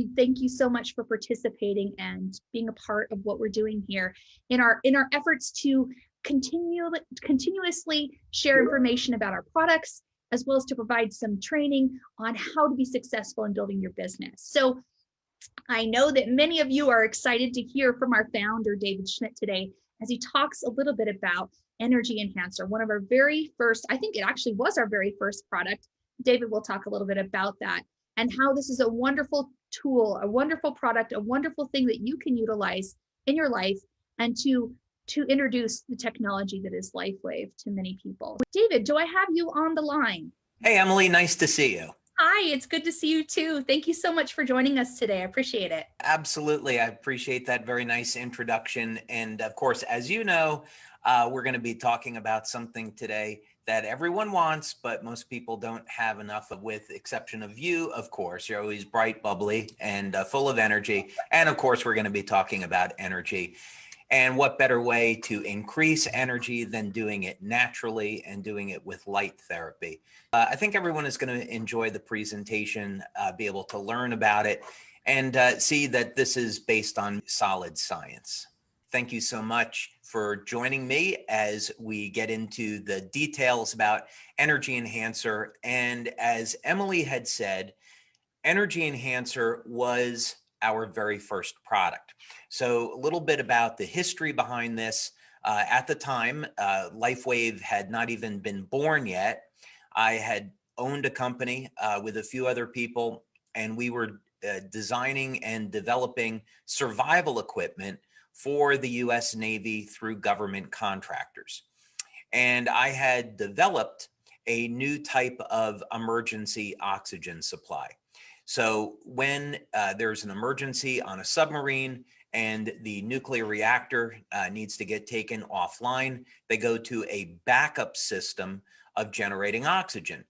we thank you so much for participating and being a part of what we're doing here in our efforts to continuously share information about our products, as well as to provide some training on how to be successful in building your business. So I know that many of you are excited to hear from our founder, David Schmidt, today, as he talks a little bit about Energy Enhancer, one of our very first, I think it actually was our very first product. David will talk a little bit about that and how this is a wonderful tool, a wonderful product, a wonderful thing that you can utilize in your life and to introduce the technology that is LifeWave to many people. David, do I have you on the line? Hey, Emily, nice to see you. Hi, it's good to see you too. Thank you so much for joining us today. I appreciate it. Absolutely. I appreciate that very nice introduction. And of course, as you know, we're going to be talking about something today that everyone wants, but most people don't have enough of, with exception of you, of course. You're always bright, bubbly, and full of energy. And of course, we're going to be talking about energy. And what better way to increase energy than doing it naturally and doing it with light therapy? I think everyone is going to enjoy the presentation, be able to learn about it, and see that this is based on solid science. Thank you so much for joining me as we get into the details about Energy Enhancer. And as Emily had said, Energy Enhancer was our very first product. So a little bit about the history behind this. At the time, LifeWave had not even been born yet. I had owned a company with a few other people, and we were designing and developing survival equipment for the US Navy through government contractors. And I had developed a new type of emergency oxygen supply. So when there's an emergency on a submarine and the nuclear reactor needs to get taken offline, they go to a backup system of generating oxygen.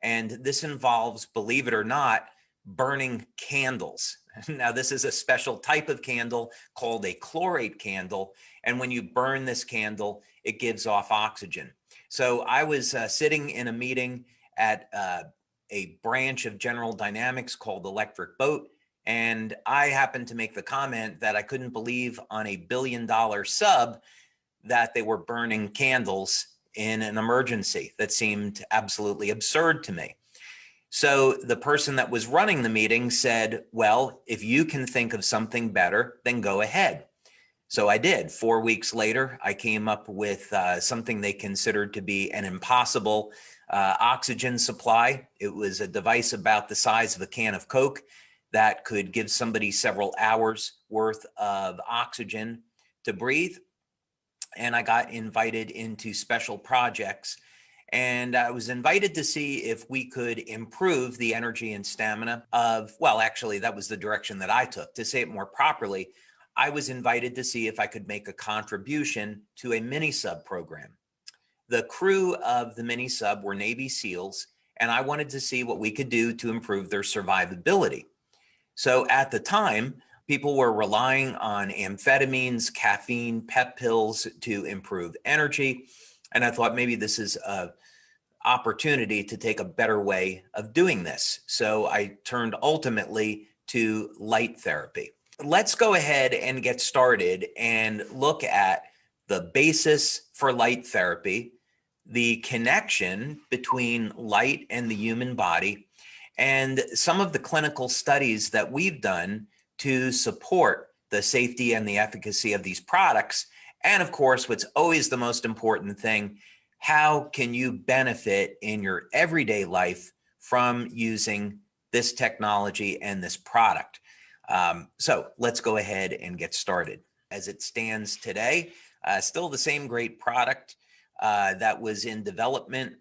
And this involves, believe it or not, burning candles. Now, this is a special type of candle called a chlorate candle. And when you burn this candle, it gives off oxygen. So I was sitting in a meeting at a branch of General Dynamics called Electric Boat. And I happened to make the comment that I couldn't believe on a $1 billion sub that they were burning candles in an emergency. That seemed absolutely absurd to me. So the person that was running the meeting said, well, if you can think of something better, then go ahead. So I did. 4 weeks later, I came up with something they considered to be an impossible oxygen supply. It was a device about the size of a can of Coke that could give somebody several hours worth of oxygen to breathe. And I got invited into special projects. And I was invited to see if we could improve the energy and stamina of, well, actually, that was the direction that I took. To say it more properly, I was invited to see if I could make a contribution to a mini-sub program. The crew of the mini-sub were Navy SEALs, and I wanted to see what we could do to improve their survivability. So at the time, people were relying on amphetamines, caffeine, pep pills to improve energy. And I thought maybe this is an opportunity to take a better way of doing this. So I turned ultimately to light therapy. Let's go ahead and get started and look at the basis for light therapy, the connection between light and the human body, and some of the clinical studies that we've done to support the safety and the efficacy of these products. And of course, what's always the most important thing, how can you benefit in your everyday life from using this technology and this product? So let's go ahead and get started. As it stands today, still the same great product that was in development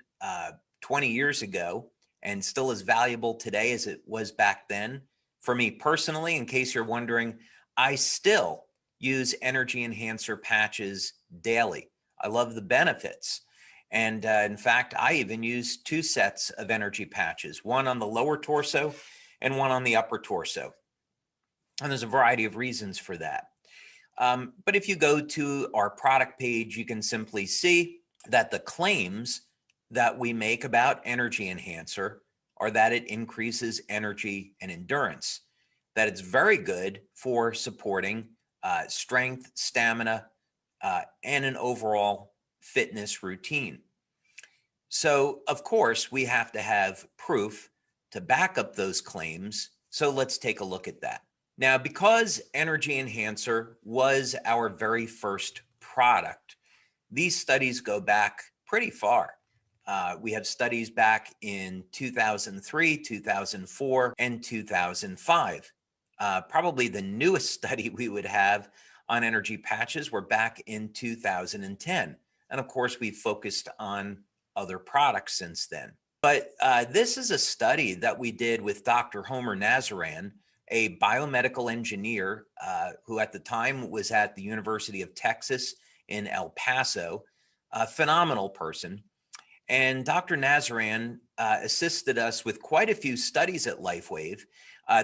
20 years ago and still as valuable today as it was back then. For me personally, in case you're wondering, I still use Energy Enhancer patches daily. I love the benefits. And in fact, I even use 2 sets of energy patches, one on the lower torso and one on the upper torso. And there's a variety of reasons for that. But if you go to our product page, you can simply see that the claims that we make about Energy Enhancer are that it increases energy and endurance, that it's very good for supporting strength, stamina, and an overall fitness routine. So, of course, we have to have proof to back up those claims. So let's take a look at that. Now, because Energy Enhancer was our very first product, these studies go back pretty far. We have studies back in 2003, 2004, and 2005. Probably the newest study we would have on energy patches were back in 2010. And of course, we've focused on other products since then. But this is a study that we did with Dr. Homer Nazaran, a biomedical engineer who at the time was at the University of Texas in El Paso, a phenomenal person. And Dr. Nazaran assisted us with quite a few studies at LifeWave.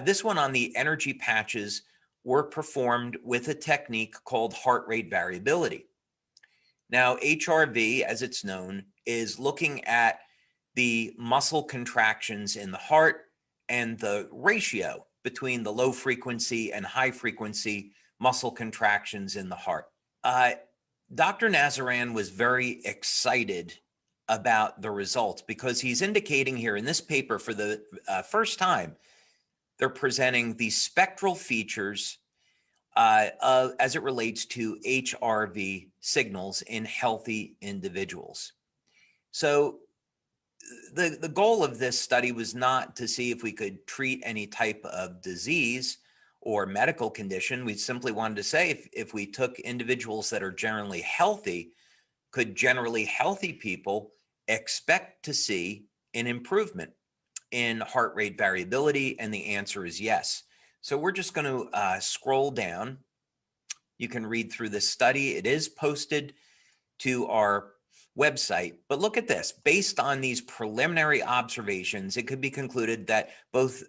This one on the energy patches were performed with a technique called heart rate variability. Now, HRV, as it's known, is looking at the muscle contractions in the heart and the ratio between the low frequency and high frequency muscle contractions in the heart. Dr. Nazaran was very excited about the results because he's indicating here in this paper for the first time, they're presenting the spectral features as it relates to HRV signals in healthy individuals. So the goal of this study was not to see if we could treat any type of disease or medical condition. We simply wanted to say if we took individuals that are generally healthy, could generally healthy people expect to see an improvement in heart rate variability? And the answer is yes. So we're just going to scroll down. You can read through this study. It is posted to our website. But look at this. Based on these preliminary observations, it could be concluded that both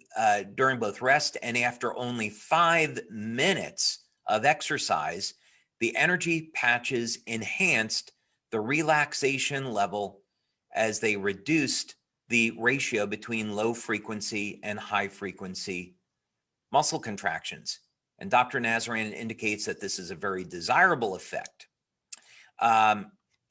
during both rest and after only 5 minutes of exercise, the energy patches enhanced the relaxation level as they reduced the ratio between low frequency and high frequency muscle contractions. And Dr. Nazaran indicates that this is a very desirable effect,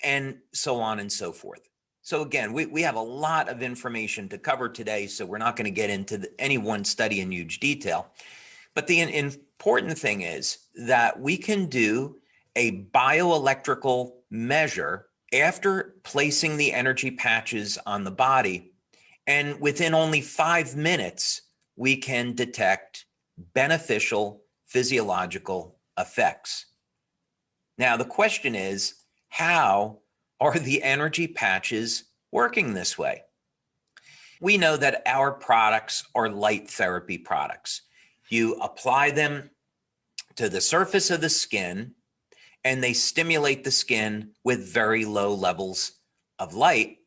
and so on and so forth. So again, we have a lot of information to cover today, so we're not going to get into any one study in huge detail. But the important thing is that we can do a bioelectrical measure after placing the energy patches on the body, and within only 5 minutes, we can detect beneficial physiological effects. Now, the question is, how are the energy patches working this way? We know that our products are light therapy products. You apply them to the surface of the skin, and they stimulate the skin with very low levels of light.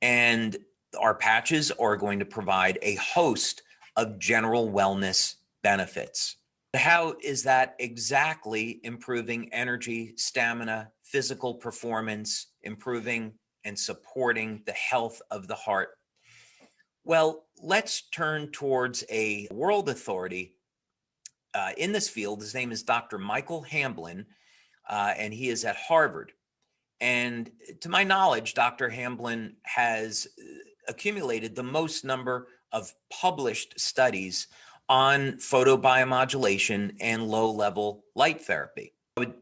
And our patches are going to provide a host of general wellness benefits. How is that exactly improving energy, stamina, physical performance, improving and supporting the health of the heart? Well, let's turn towards a world authority in this field. His name is Dr. Michael Hamblin, and he is at Harvard. And to my knowledge, Dr. Hamblin has accumulated the most number of published studies on photobiomodulation and low-level light therapy.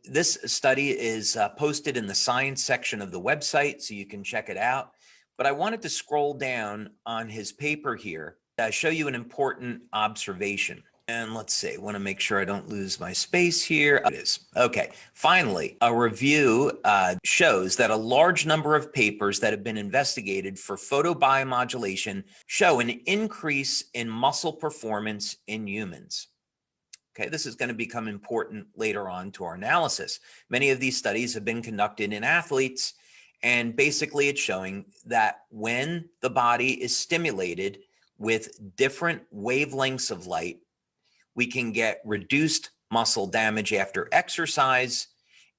This study is posted in the science section of the website, so you can check it out. But I wanted to scroll down on his paper here to show you an important observation. And let's see, I want to make sure I don't lose my space here. It is. Okay. Finally, a review shows that a large number of papers that have been investigated for photobiomodulation show an increase in muscle performance in humans. Okay, this is going to become important later on to our analysis. Many of these studies have been conducted in athletes, and basically it's showing that when the body is stimulated with different wavelengths of light, we can get reduced muscle damage after exercise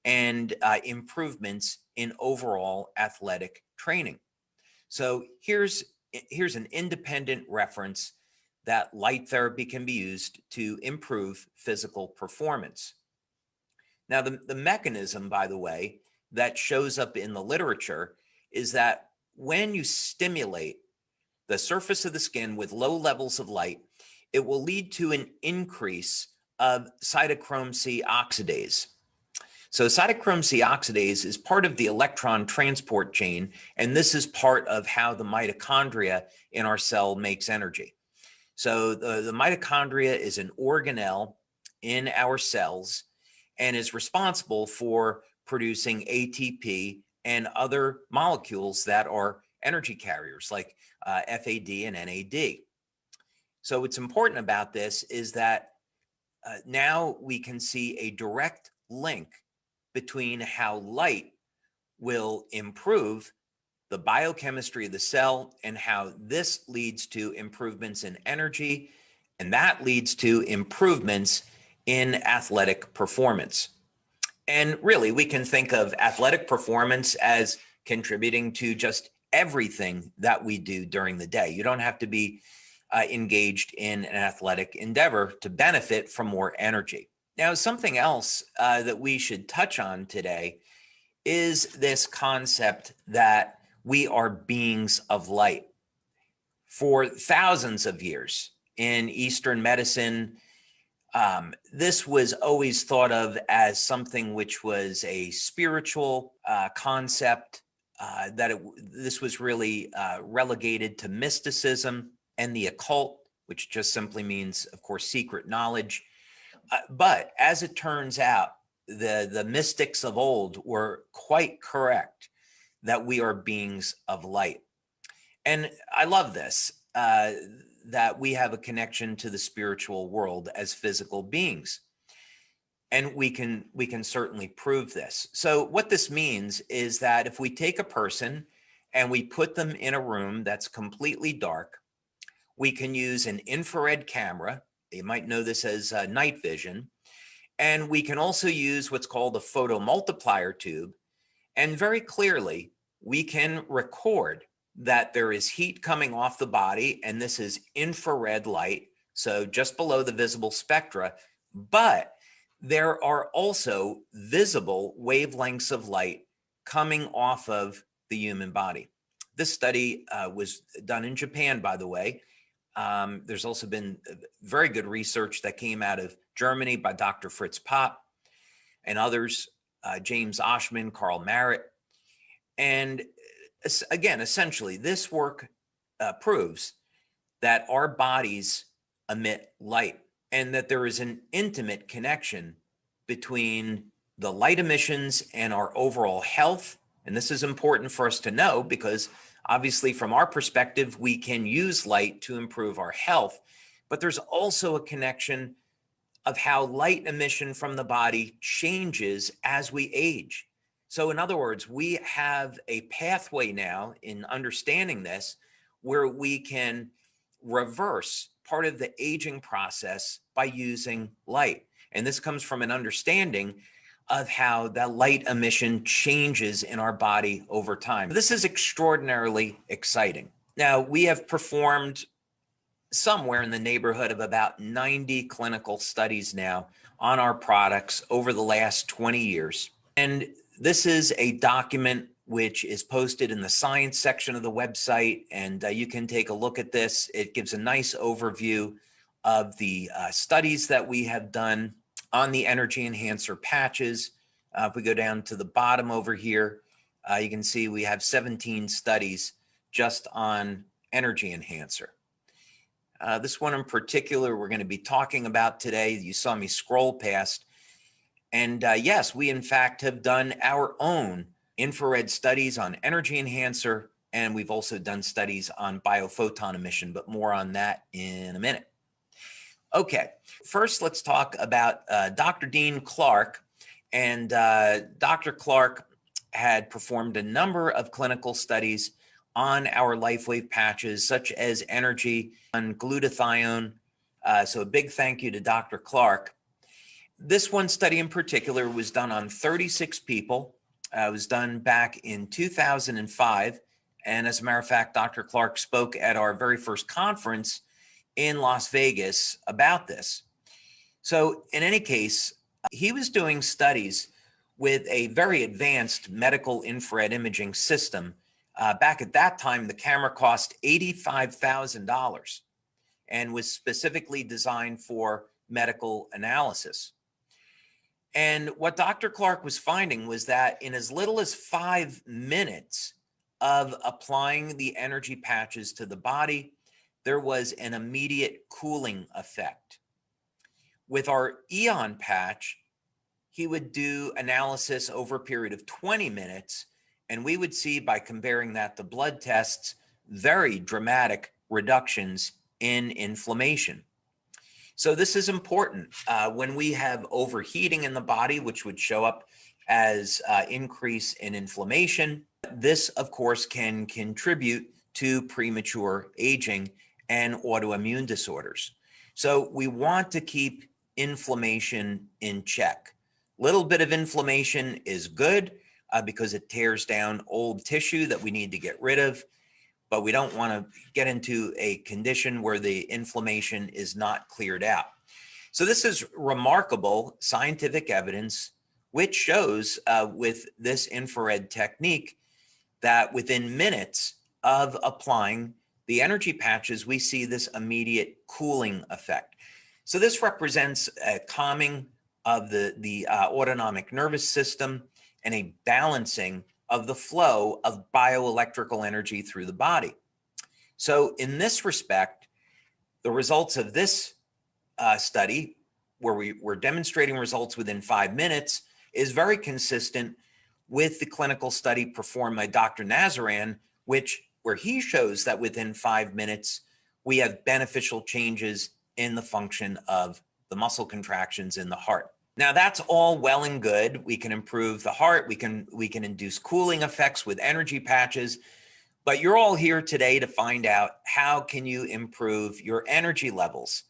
and improvements in overall athletic training. So here's an independent reference that light therapy can be used to improve physical performance. Now, the mechanism, by the way, that shows up in the literature is that when you stimulate the surface of the skin with low levels of light, it will lead to an increase of cytochrome C oxidase. So cytochrome C oxidase is part of the electron transport chain, and this is part of how the mitochondria in our cell makes energy. So the mitochondria is an organelle in our cells and is responsible for producing ATP and other molecules that are energy carriers like FAD and NAD. So what's important about this is that now we can see a direct link between how light will improve the biochemistry of the cell and how this leads to improvements in energy, and that leads to improvements in athletic performance. And really, we can think of athletic performance as contributing to just everything that we do during the day. You don't have to be engaged in an athletic endeavor to benefit from more energy. Now, something else that we should touch on today is this concept that we are beings of light. For thousands of years in Eastern medicine, this was always thought of as something which was a spiritual concept, this was really relegated to mysticism and the occult, which just simply means, of course, secret knowledge. But as it turns out, the mystics of old were quite correct that we are beings of light. And I love this, that we have a connection to the spiritual world as physical beings. And we can certainly prove this. So what this means is that if we take a person and we put them in a room that's completely dark, we can use an infrared camera. You might know this as night vision. And we can also use what's called a photomultiplier tube. And very clearly, we can record that there is heat coming off the body, and this is infrared light, so just below the visible spectra. But there are also visible wavelengths of light coming off of the human body. This study was done in Japan, by the way. There's also been very good research that came out of Germany by Dr. Fritz Popp and others, James Oshman, Carl Merritt. And again, essentially, this work proves that our bodies emit light and that there is an intimate connection between the light emissions and our overall health. And this is important for us to know because obviously, from our perspective, we can use light to improve our health, but there's also a connection of how light emission from the body changes as we age. So in other words, we have a pathway now in understanding this where we can reverse part of the aging process by using light. And this comes from an understanding of how that light emission changes in our body over time. This is extraordinarily exciting. Now, we have performed somewhere in the neighborhood of about 90 clinical studies now on our products over the last 20 years. And this is a document which is posted in the science section of the website, and you can take a look at this. It gives a nice overview of the studies that we have done on the Energy Enhancer patches. If we go down to the bottom over here, you can see we have 17 studies just on Energy Enhancer. This one in particular we're going to be talking about today. You saw me scroll past. And yes, we in fact have done our own infrared studies on Energy Enhancer, and we've also done studies on biophoton emission, but more on that in a minute. Okay, first let's talk about Dr. Dean Clark. And Dr. Clark had performed a number of clinical studies on our LifeWave patches, such as energy on glutathione. So a big thank you to Dr. Clark. This one study in particular was done on 36 people. It was done back in 2005. And as a matter of fact, Dr. Clark spoke at our very first conference in Las Vegas about this. So in any case, he was doing studies with a very advanced medical infrared imaging system. Back at that time, the camera cost $85,000 and was specifically designed for medical analysis. And what Dr. Clark was finding was that in as little as 5 minutes of applying the energy patches to the body, there was an immediate cooling effect. With our Eon patch, he would do analysis over a period of 20 minutes, and we would see, by comparing that to blood tests, very dramatic reductions in inflammation. So this is important when we have overheating in the body, which would show up as increase in inflammation. This, of course, can contribute to premature aging and autoimmune disorders. So we want to keep inflammation in check. Little bit of inflammation is good because it tears down old tissue that we need to get rid of, but we don't want to get into a condition where the inflammation is not cleared out. So this is remarkable scientific evidence, which shows with this infrared technique that within minutes of applying the energy patches, we see this immediate cooling effect. So this represents a calming of the autonomic nervous system and a balancing of the flow of bioelectrical energy through the body. So in this respect, the results of this study, where we were demonstrating results within 5 minutes, is very consistent with the clinical study performed by Dr. Nazaran, where he shows that within 5 minutes, we have beneficial changes in the function of the muscle contractions in the heart. Now that's all well and good. We can improve the heart. We can induce cooling effects with energy patches, but you're all here today to find out how can you improve your energy levels?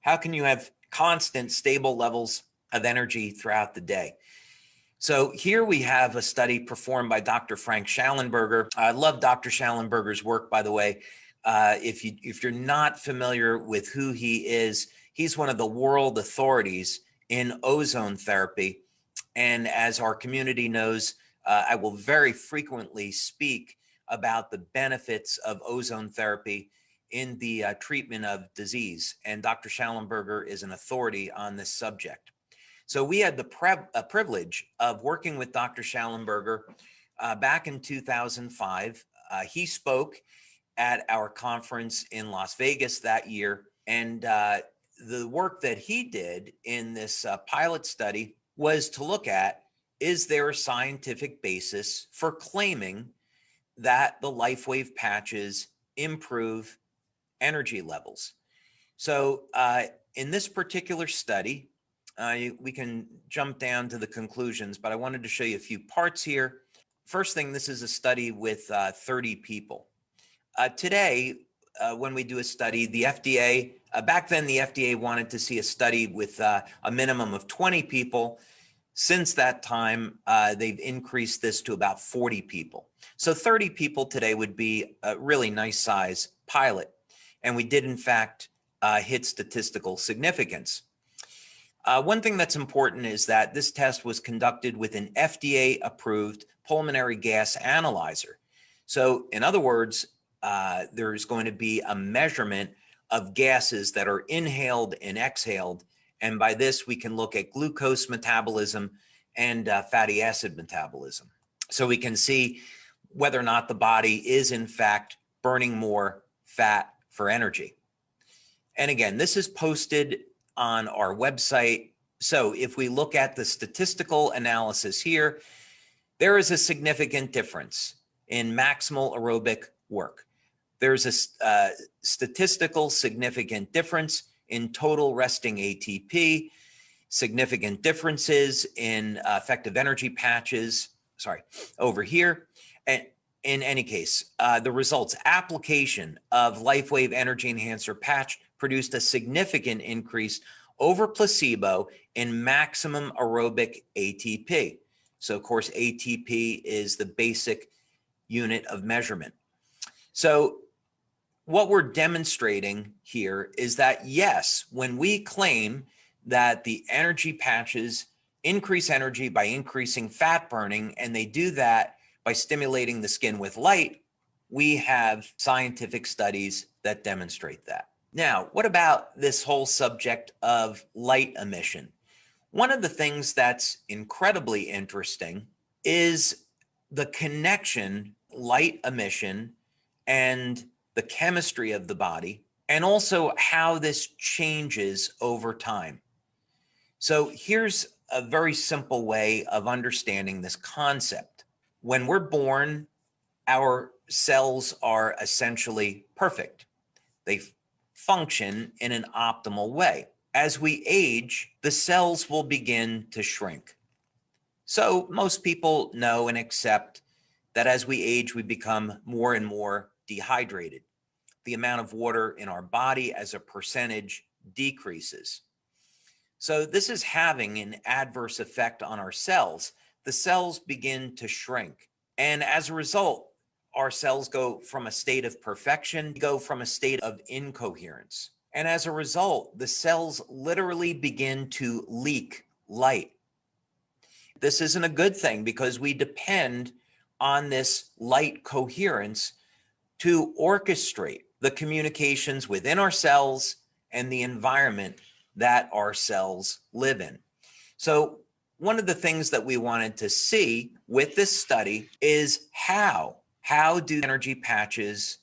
How can you have constant, stable levels of energy throughout the day? So here we have a study performed by Dr. Frank Schallenberger. I love Dr. Schallenberger's work, by the way. If you're not familiar with who he is, he's one of the world authorities in ozone therapy. And as our community knows, I will very frequently speak about the benefits of ozone therapy in the treatment of disease. And Dr. Schallenberger is an authority on this subject. So we had the privilege of working with Dr. Schallenberger back in 2005. He spoke at our conference in Las Vegas that year. And the work that he did in this pilot study was to look at, is there a scientific basis for claiming that the LifeWave patches improve energy levels? So in this particular study, we can jump down to the conclusions, but I wanted to show you a few parts here. First thing, this is a study with 30 people. Today, when we do a study, the FDA, back then the FDA wanted to see a study with a minimum of 20 people. Since that time, they've increased this to about 40 people. So 30 people today would be a really nice size pilot. And we did in fact hit statistical significance. One thing that's important is that this test was conducted with an FDA approved pulmonary gas analyzer. So in other words, there's going to be a measurement of gases that are inhaled and exhaled. And by this, we can look at glucose metabolism and fatty acid metabolism. So we can see whether or not the body is in fact burning more fat for energy. And again, this is posted on our website. So if we look at the statistical analysis here, there is a significant difference in maximal aerobic work. There's a statistical significant difference in total resting ATP, significant differences in effective energy patches, over here. And in any case, the results, application of LifeWave Energy Enhancer patch produced a significant increase over placebo in maximum aerobic ATP. So of course, ATP is the basic unit of measurement. So what we're demonstrating here is that, yes, when we claim that the energy patches increase energy by increasing fat burning, and they do that by stimulating the skin with light, we have scientific studies that demonstrate that. Now, what about this whole subject of light emission? One of the things that's incredibly interesting is the connection, light emission, and the chemistry of the body, and also how this changes over time. So here's a very simple way of understanding this concept. When we're born, our cells are essentially perfect. They function in an optimal way. As we age, the cells will begin to shrink. So most people know and accept that as we age, we become more and more dehydrated. The amount of water in our body as a percentage decreases. So this is having an adverse effect on our cells. The cells begin to shrink. And as a result, our cells go from a state of perfection, go from a state of incoherence. And as a result, the cells literally begin to leak light. This isn't a good thing because we depend on this light coherence to orchestrate the communications within our cells and the environment that our cells live in. So one of the things that we wanted to see with this study is how do energy patches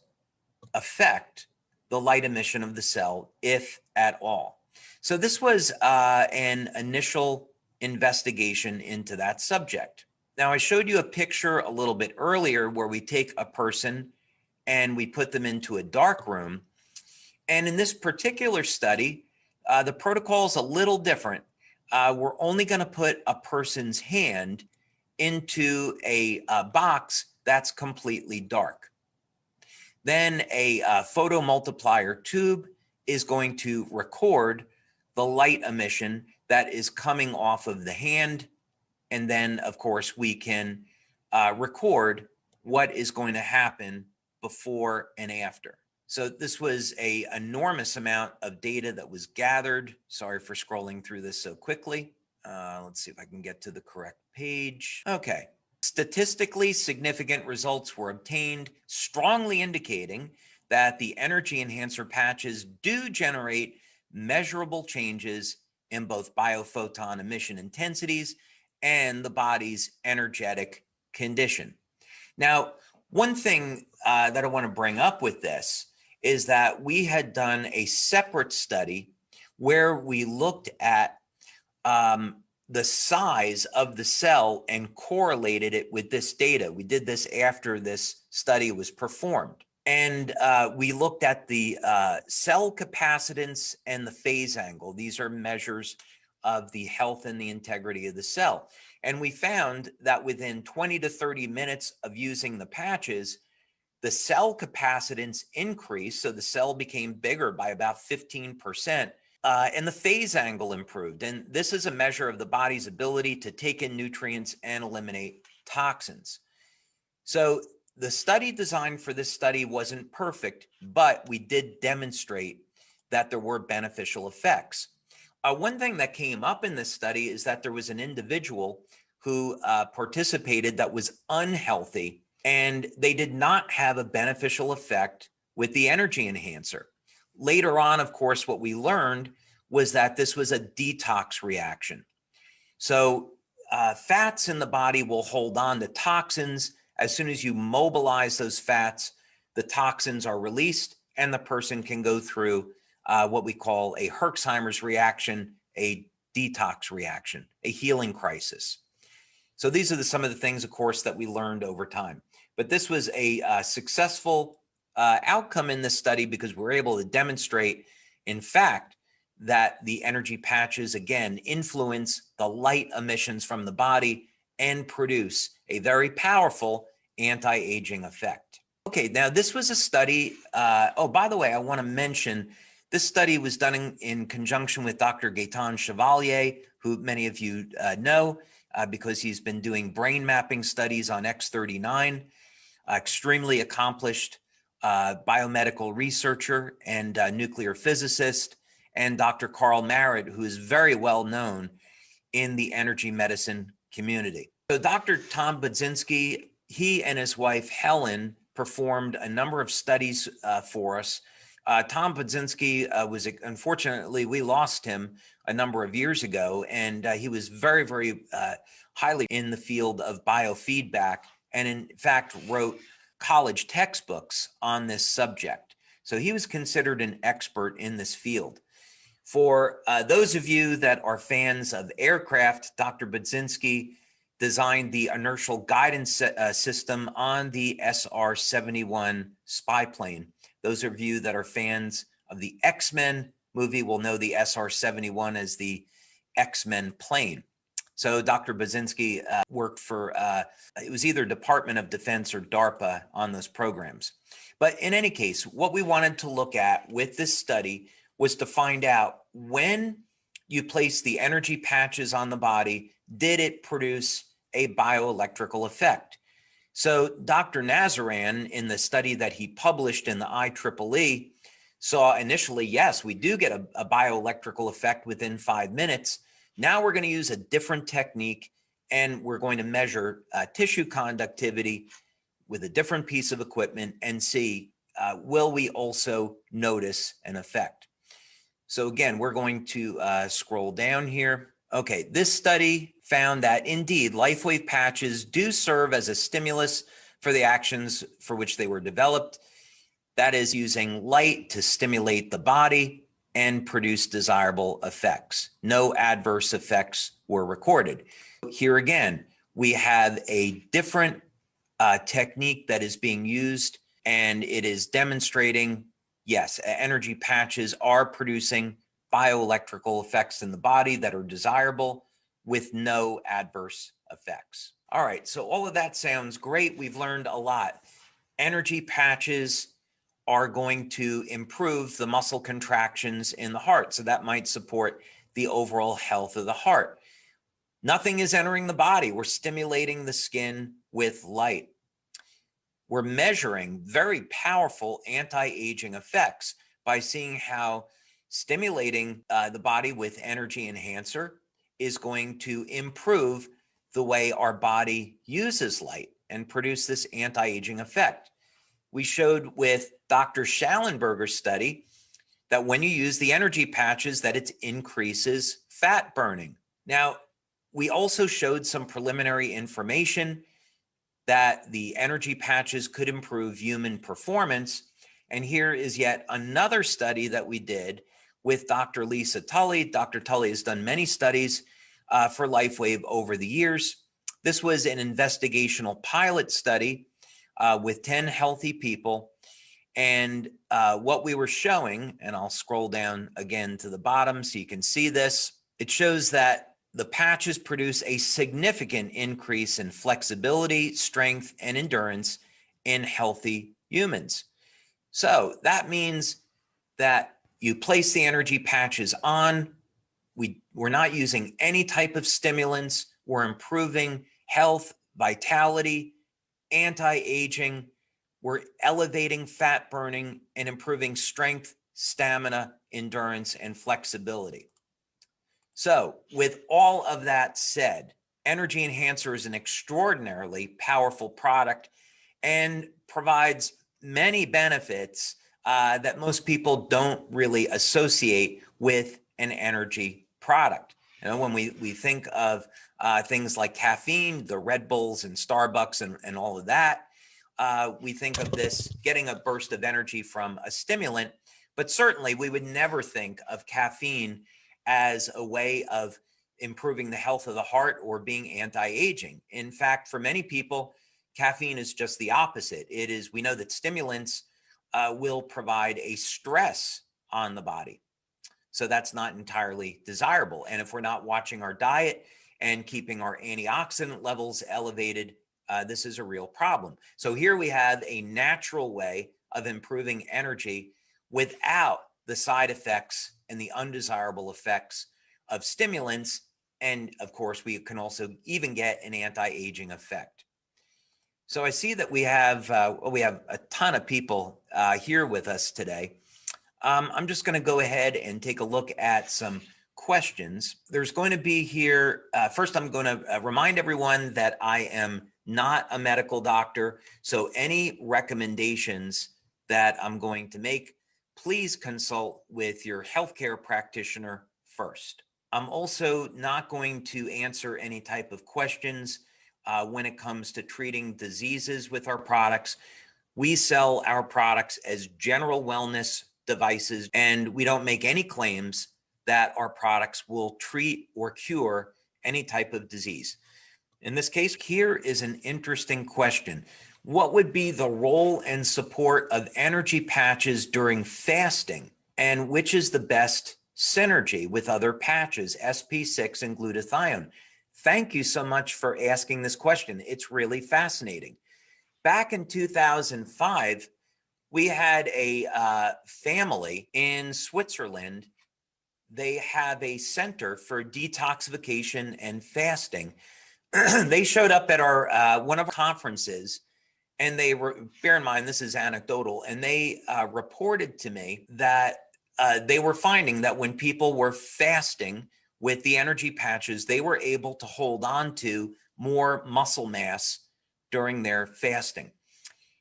affect the light emission of the cell, if at all? So this was an initial investigation into that subject. Now, I showed you a picture a little bit earlier where we take a person and we put them into a dark room. And in this particular study, the protocol is a little different. We're only going to put a person's hand into a box that's completely dark. Then a photomultiplier tube is going to record the light emission that is coming off of the hand. And then, of course, we can record what is going to happen before and after. So this was an enormous amount of data that was gathered. Sorry for scrolling through this so quickly. Let's see if I can get to the correct page. Okay. Statistically significant results were obtained, strongly indicating that the energy enhancer patches do generate measurable changes in both biophoton emission intensities and the body's energetic condition. Now, one thing that I want to bring up with this is that we had done a separate study where we looked at the size of the cell and correlated it with this data. We did this after this study was performed. And we looked at the cell capacitance and the phase angle. These are measures of the health and the integrity of the cell. And we found that within 20 to 30 minutes of using the patches, the cell capacitance increased. So the cell became bigger by about 15%. And the phase angle improved. And this is a measure of the body's ability to take in nutrients and eliminate toxins. So the study design for this study wasn't perfect, but we did demonstrate that there were beneficial effects. One thing that came up in this study is that there was an individual who participated that was unhealthy, and they did not have a beneficial effect with the energy enhancer. Later on, of course, what we learned was that this was a detox reaction. So fats in the body will hold on to toxins. As soon as you mobilize those fats, the toxins are released and the person can go through what we call a Herxheimer's reaction, a detox reaction, a healing crisis. So these are some of the things, of course, that we learned over time. But this was a successful outcome in this study because we're able to demonstrate, in fact, that the energy patches, again, influence the light emissions from the body and produce a very powerful anti-aging effect. Okay, now this was a study. Oh, by the way, I want to mention this study was done in conjunction with Dr. Gaetan Chevalier, who many of you know because he's been doing brain mapping studies on X39, extremely accomplished biomedical researcher and nuclear physicist, and Dr. Carl Merritt, who is very well known in the energy medicine community. So Dr. Tom Budzinski, he and his wife Helen performed a number of studies for us. Tom Budzinski unfortunately, we lost him a number of years ago, and he was very, very highly in the field of biofeedback, and in fact wrote college textbooks on this subject. So he was considered an expert in this field. For those of you that are fans of aircraft, Dr. Budzinski designed the inertial guidance system on the SR-71 spy plane. Those of you that are fans of the X-Men movie will know the SR-71 as the X-Men plane. So Dr. Budzinski worked for, it was either Department of Defense or DARPA on those programs. But in any case, what we wanted to look at with this study was to find out when you place the energy patches on the body, did it produce a bioelectrical effect? So Dr. Nazaran, in the study that he published in the IEEE, saw initially, yes, we do get a bioelectrical effect within 5 minutes. Now we're going to use a different technique, and we're going to measure tissue conductivity with a different piece of equipment and see, will we also notice an effect? So again, we're going to scroll down here. Okay, this study found that indeed LifeWave patches do serve as a stimulus for the actions for which they were developed. That is, using light to stimulate the body and produce desirable effects. No adverse effects were recorded. Here again, we have a different technique that is being used, and it is demonstrating, yes, energy patches are producing bioelectrical effects in the body that are desirable with no adverse effects. All right, so all of that sounds great. We've learned a lot. Energy patches are going to improve the muscle contractions in the heart, so that might support the overall health of the heart. Nothing is entering the body. We're stimulating the skin with light. We're measuring very powerful anti-aging effects by seeing how stimulating the body with energy enhancer is going to improve the way our body uses light and produce this anti-aging effect. We showed with Dr. Schallenberger's study that when you use the energy patches, that it increases fat burning. Now, we also showed some preliminary information that the energy patches could improve human performance. And here is yet another study that we did with Dr. Lisa Tully. Dr. Tully has done many studies for LifeWave over the years. This was an investigational pilot study with 10 healthy people. And what we were showing, and I'll scroll down again to the bottom so you can see this, it shows that the patches produce a significant increase in flexibility, strength, and endurance in healthy humans. So that means that you place the energy patches on, we're not using any type of stimulants, we're improving health, vitality, anti-aging, we're elevating fat burning and improving strength, stamina, endurance, and flexibility. So with all of that said, Energy Enhancer is an extraordinarily powerful product and provides many benefits that most people don't really associate with an energy product. You know, when we think of things like caffeine, the Red Bulls and Starbucks and all of that, we think of this getting a burst of energy from a stimulant, but certainly we would never think of caffeine as a way of improving the health of the heart or being anti-aging. In fact, for many people, caffeine is just the opposite. It is, we know that stimulants will provide a stress on the body. So that's not entirely desirable. And if we're not watching our diet and keeping our antioxidant levels elevated, this is a real problem. So here we have a natural way of improving energy without the side effects and the undesirable effects of stimulants. And of course, we can also even get an anti-aging effect. So I see that we have a ton of people here with us today. I'm just going to go ahead and take a look at some questions. There's going to be here, first I'm going to remind everyone that I am not a medical doctor. So any recommendations that I'm going to make, please consult with your healthcare practitioner first. I'm also not going to answer any type of questions when it comes to treating diseases with our products. We sell our products as general wellness devices, and we don't make any claims that our products will treat or cure any type of disease. In this case, here is an interesting question. What would be the role and support of energy patches during fasting, and which is the best synergy with other patches, SP6 and glutathione? Thank you so much for asking this question. It's really fascinating. Back in 2005, we had a family in Switzerland. They have a center for detoxification and fasting. They showed up at our one of our conferences, and they were, bear in mind, this is anecdotal, and they reported to me that they were finding that when people were fasting with the energy patches, they were able to hold on to more muscle mass during their fasting.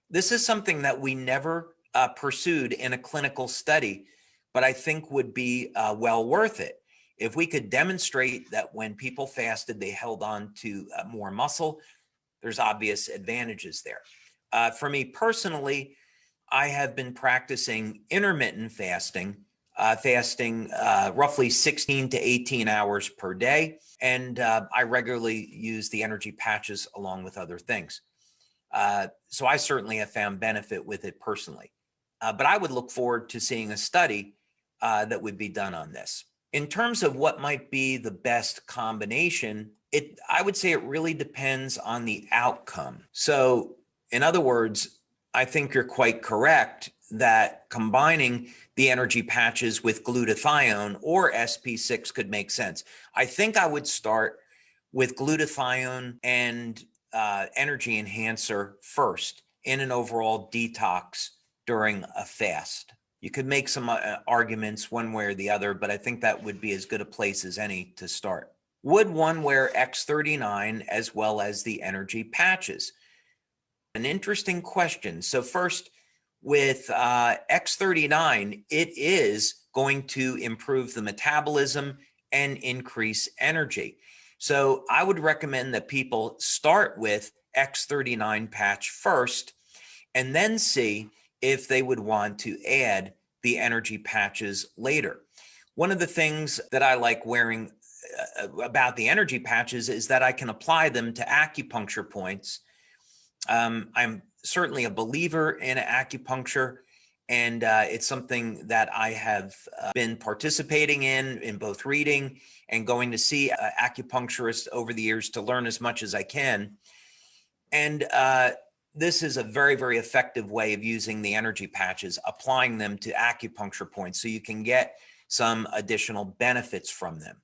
This is something that we never pursued in a clinical study, but I think would be well worth it. If we could demonstrate that when people fasted, they held on to more muscle, there's obvious advantages there. For me personally, I have been practicing intermittent fasting, roughly 16 to 18 hours per day. And I regularly use the energy patches along with other things. So I certainly have found benefit with it personally. But I would look forward to seeing a study that would be done on this. In terms of what might be the best combination, I would say it really depends on the outcome. So in other words, I think you're quite correct that combining the energy patches with glutathione or SP6 could make sense. I think I would start with glutathione and energy enhancer first in an overall detox during a fast. You could make some arguments one way or the other, but I think that would be as good a place as any to start. Would one wear X39 as well as the energy patches? An interesting question. So first, with X39, it is going to improve the metabolism and increase energy. So I would recommend that people start with X39 patch first and then see if they would want to add the energy patches later. One of the things that I like wearing about the energy patches is that I can apply them to acupuncture points. I'm certainly a believer in acupuncture, and it's something that I have been participating in both reading and going to see acupuncturists over the years to learn as much as I can. And this is a very, very effective way of using the energy patches, applying them to acupuncture points so you can get some additional benefits from them.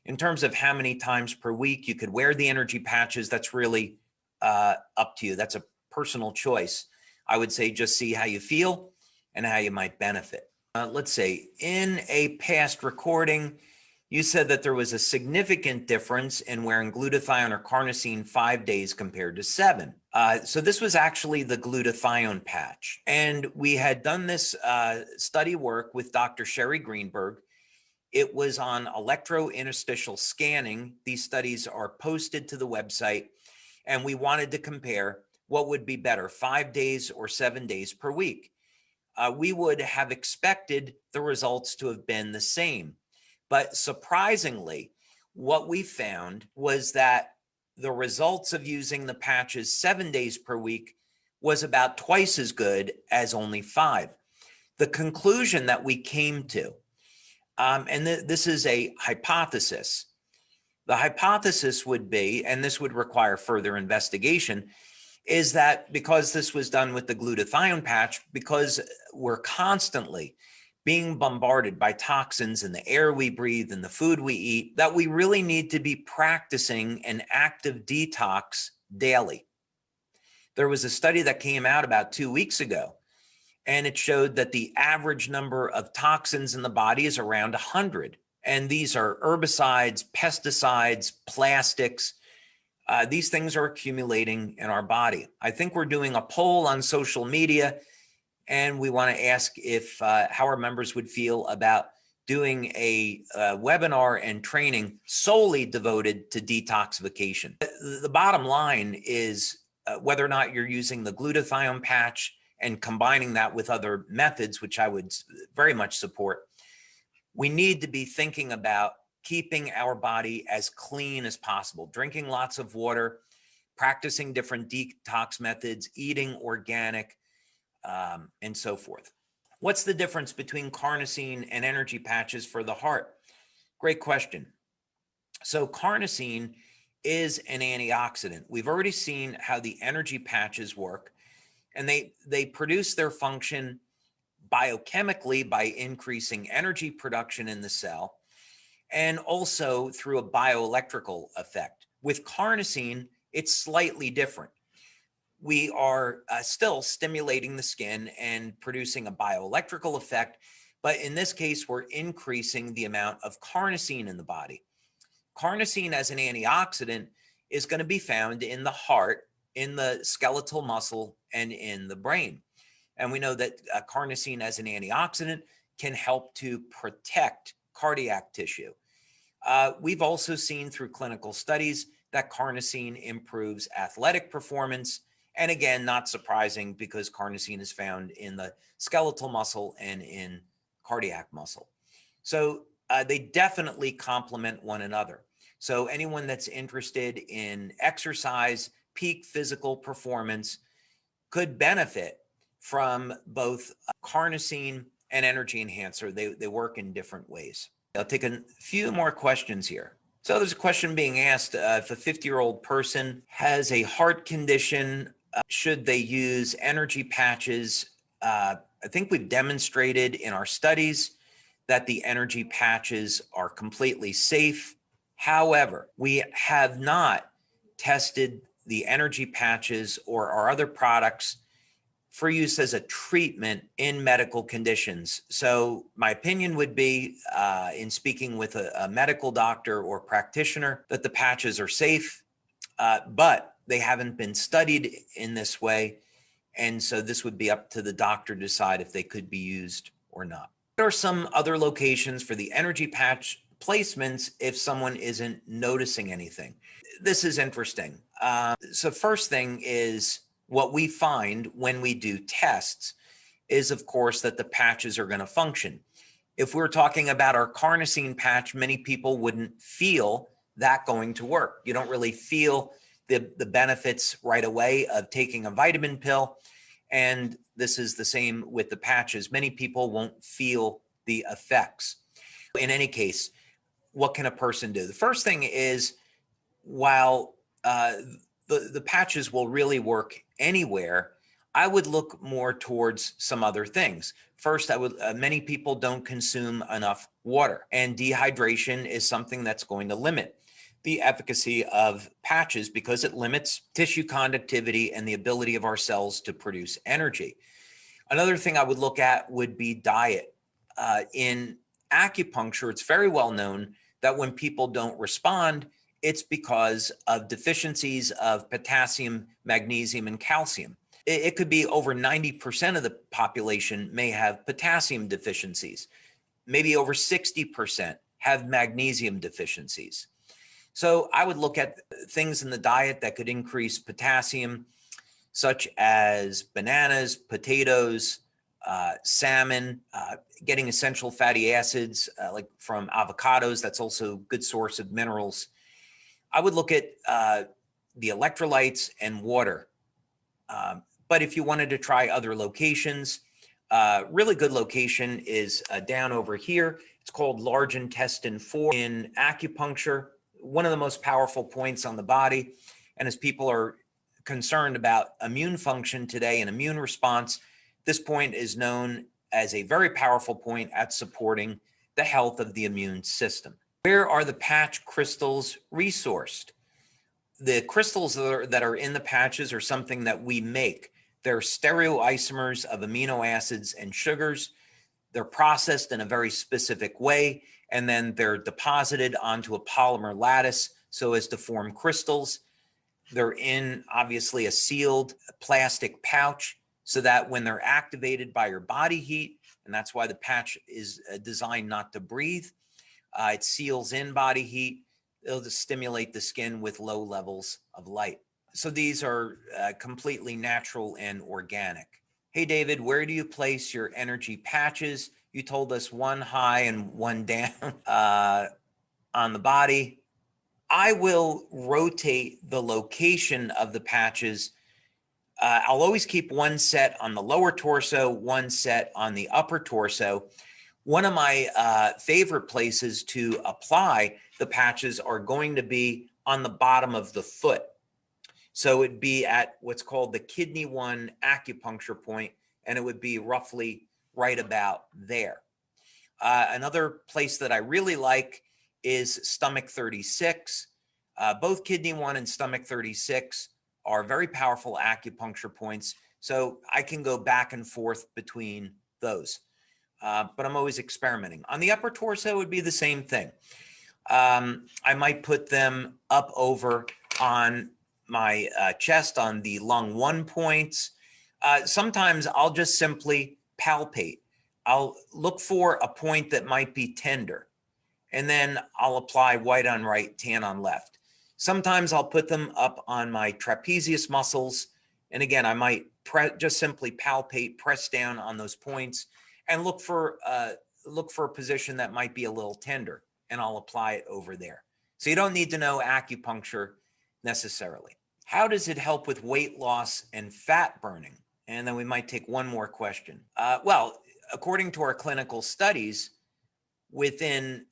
In terms of how many times per week you could wear the energy patches, that's really up to you. That's a personal choice. I would say just see how you feel and how you might benefit. Let's say in a past recording, you said that there was a significant difference in wearing glutathione or carnosine 5 days compared to 7. So this was actually the glutathione patch. And we had done this study work with Dr. Sherry Greenberg. It was on electrointerstitial scanning. These studies are posted to the website. And we wanted to compare what would be better, 5 days or 7 days per week. We would have expected the results to have been the same. But surprisingly, what we found was that the results of using the patches 7 days per week was about twice as good as only 5. The conclusion that we came to, and this is a hypothesis, the hypothesis would be, and this would require further investigation, is that because this was done with the glutathione patch, because we're constantly being bombarded by toxins in the air we breathe and the food we eat, that we really need to be practicing an active detox daily. There was a study that came out about 2 weeks ago, and it showed that the average number of toxins in the body is around 100. And these are herbicides, pesticides, plastics. These things are accumulating in our body. I think we're doing a poll on social media, and we want to ask if how our members would feel about doing a webinar and training solely devoted to detoxification. The bottom line is whether or not you're using the glutathione patch and combining that with other methods, which I would very much support, we need to be thinking about keeping our body as clean as possible, drinking lots of water, practicing different detox methods, eating organic, and so forth. What's the difference between carnosine and energy patches for the heart? Great question. So carnosine is an antioxidant. We've already seen how the energy patches work, and they produce their function biochemically by increasing energy production in the cell, and also through a bioelectrical effect. With carnosine, it's slightly different. We are still stimulating the skin and producing a bioelectrical effect, but in this case, we're increasing the amount of carnosine in the body. Carnosine as an antioxidant is going to be found in the heart, in the skeletal muscle, and in the brain. And we know that carnosine as an antioxidant can help to protect cardiac tissue. We've also seen through clinical studies that carnosine improves athletic performance. And again, not surprising because carnosine is found in the skeletal muscle and in cardiac muscle. So they definitely complement one another. So anyone that's interested in exercise, peak physical performance could benefit from both carnosine and energy enhancer. They work in different ways. I'll take a few more questions here. So there's a question being asked, if a 50-year-old person has a heart condition, should they use energy patches? I think we've demonstrated in our studies that the energy patches are completely safe. However, we have not tested the energy patches or our other products for use as a treatment in medical conditions. So my opinion would be, in speaking with a medical doctor or practitioner, that the patches are safe, but they haven't been studied in this way. And so this would be up to the doctor to decide if they could be used or not. There are some other locations for the energy patch placements if someone isn't noticing anything. This is interesting. So first thing is, what we find when we do tests is, of course, that the patches are going to function. If we're talking about our carnosine patch, many people wouldn't feel that going to work. You don't really feel the benefits right away of taking a vitamin pill. And this is the same with the patches. Many people won't feel the effects. In any case, what can a person do? The first thing is, while the patches will really work anywhere, I would look more towards some other things. First, many people don't consume enough water, and dehydration is something that's going to limit the efficacy of patches because it limits tissue conductivity and the ability of our cells to produce energy. Another thing I would look at would be diet. In acupuncture, it's very well known that when people don't respond, it's because of deficiencies of potassium, magnesium, and calcium. It could be over 90% of the population may have potassium deficiencies. Maybe over 60% have magnesium deficiencies. So I would look at things in the diet that could increase potassium, such as bananas, potatoes, salmon, getting essential fatty acids like from avocados. That's also a good source of minerals. I would look at the electrolytes and water. But if you wanted to try other locations, really good location is down over here. It's called large intestine 4 in acupuncture, one of the most powerful points on the body. And as people are concerned about immune function today and immune response, this point is known as a very powerful point at supporting the health of the immune system. Where are the patch crystals resourced? The crystals that are in the patches are something that we make. They're stereoisomers of amino acids and sugars. They're processed in a very specific way, and then they're deposited onto a polymer lattice so as to form crystals. They're in, obviously, a sealed plastic pouch so that when they're activated by your body heat, and that's why the patch is designed not to breathe, it seals in body heat. It'll just stimulate the skin with low levels of light. So these are completely natural and organic. Hey, David, where do you place your energy patches? You told us one high and one down on the body. I will rotate the location of the patches. I'll always keep one set on the lower torso, one set on the upper torso. One of my favorite places to apply the patches are going to be on the bottom of the foot. So it'd be at what's called the kidney 1 acupuncture point, and it would be roughly right about there. Another place that I really like is stomach 36. Both kidney 1 and stomach 36 are very powerful acupuncture points. So I can go back and forth between those. But I'm always experimenting. On the upper torso, it would be the same thing. I might put them up over on my chest on the lung 1 points. Sometimes I'll just simply palpate. I'll look for a point that might be tender, and then I'll apply white on right, tan on left. Sometimes I'll put them up on my trapezius muscles. And again, I might just simply palpate, press down on those points, and look for a position that might be a little tender, and I'll apply it over there. So you don't need to know acupuncture necessarily. How does it help with weight loss and fat burning? And then we might take one more question. Well, according to our clinical studies, within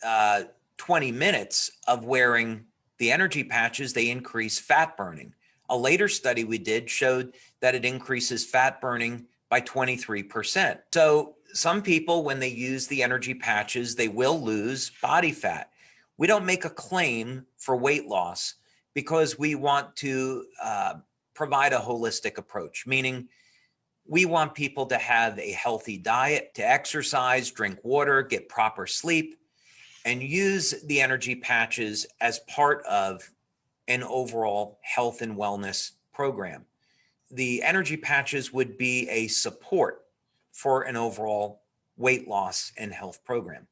20 minutes of wearing the energy patches, they increase fat burning. A later study we did showed that it increases fat burning by 23%. So some people, when they use the energy patches, they will lose body fat. We don't make a claim for weight loss because we want to provide a holistic approach, meaning we want people to have a healthy diet, to exercise, drink water, get proper sleep, and use the energy patches as part of an overall health and wellness program. The energy patches would be a support for an overall weight loss and health program.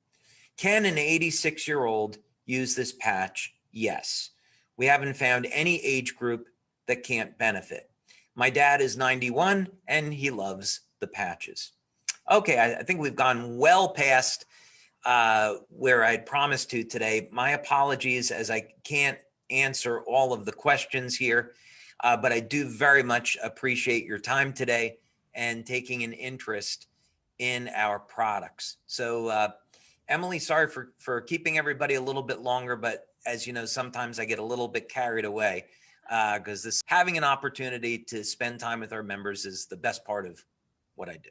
Can an 86-year-old use this patch? Yes. We haven't found any age group that can't benefit. My dad is 91 and he loves the patches. Okay, I think we've gone well past where I'd promised to today. My apologies, as I can't answer all of the questions here, but I do very much appreciate your time today and taking an interest in our products. So Emily, sorry for keeping everybody a little bit longer, but as you know, sometimes I get a little bit carried away because having an opportunity to spend time with our members is the best part of what I do.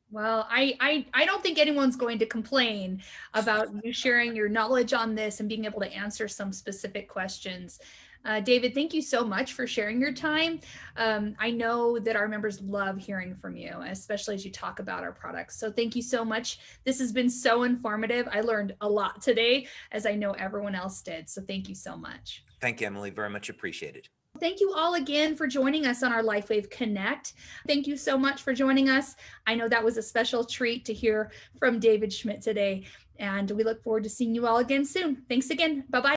Well, I don't think anyone's going to complain about you sharing your knowledge on this and being able to answer some specific questions. David, thank you so much for sharing your time. I know that our members love hearing from you, especially as you talk about our products. So thank you so much. This has been so informative. I learned a lot today, as I know everyone else did. So thank you so much. Thank you, Emily. Very much appreciated. Thank you all again for joining us on our LifeWave Connect. Thank you so much for joining us. I know that was a special treat to hear from David Schmidt today, and we look forward to seeing you all again soon. Thanks again. Bye-bye.